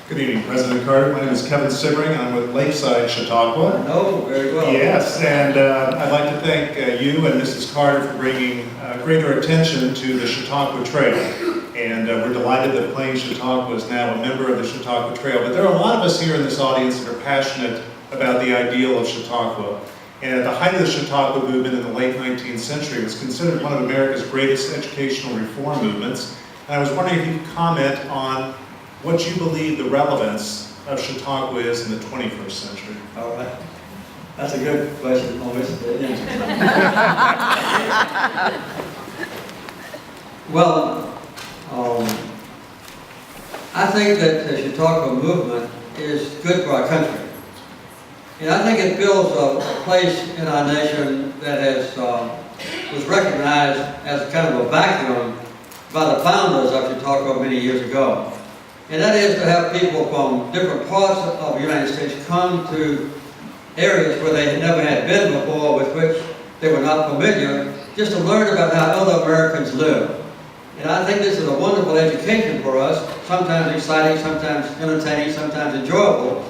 Good evening, President Carter. My name is Kevin Sibbring. I'm with Lakeside, Chautauqua. Oh, very well. Yes, and I'd like to thank you and Mrs. Carter for bringing greater attention to the Chautauqua Trail. And we're delighted that Plain Chautauqua is now a member of the Chautauqua Trail. But there are a lot of us here in this audience that are passionate about the ideal of Chautauqua. And at the height of the Chautauqua movement in the late 19th century, it was considered one of America's greatest educational reform movements. And I was wondering if you could comment on what you believe the relevance of Chautauqua is in the 21st century. All right. That's a good question. Well, I think that the Chautauqua movement is good for our country. And I think it builds a place in our nation that was recognized as kind of a vacuum by the founders of Chautauqua many years ago. And that is to have people from different parts of the United States come to areas where they never had been before, with which they were not familiar, just to learn about how other Americans live. And I think this is a wonderful education for us, sometimes exciting, sometimes entertaining, sometimes enjoyable.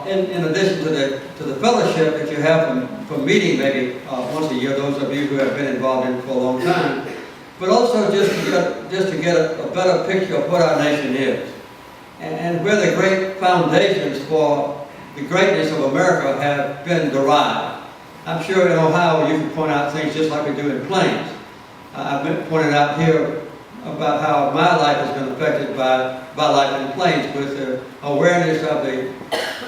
In addition to the fellowship that you have from meeting maybe once a year, those of you who have been involved in it for a long time, but also just to get a better picture of what our nation is and where the great foundations for the greatness of America have been derived. I'm sure in Ohio you can point out things just like we do in Plains. I've been pointed out here about how my life has been affected by life in Plains, with the awareness of the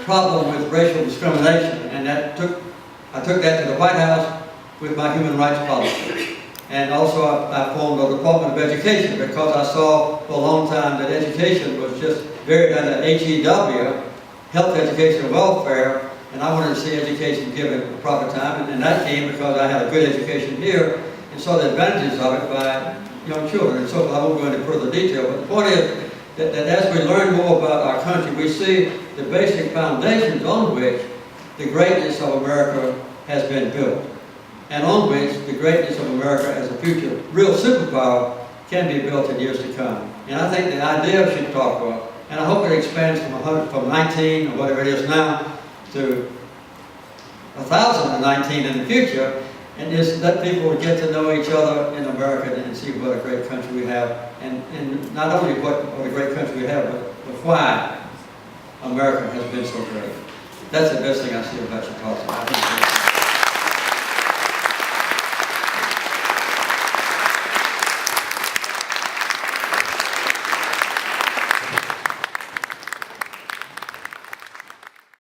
problem with racial discrimination, and I took that to the White House with my human rights policy. And also I formed a Department of Education because I saw for a long time that education was just buried under HEW, health, education, and welfare, and I wanted to see education given the proper time, and that came because I had a good education here and saw the advantages of it by young children. And so I won't go into further detail, but the point is that as we learn more about our country, we see the basic foundations on which the greatness of America has been built, and on which the greatness of America as a future real superpower can be built in years to come. And I think the idea of Chautauqua, and I hope it expands from 19 or whatever it is now to 1,019 in the future, and just let people get to know each other in America and see what a great country we have, and not only what a great country we have, but why America has been so great. That's the best thing I see about Chautauqua.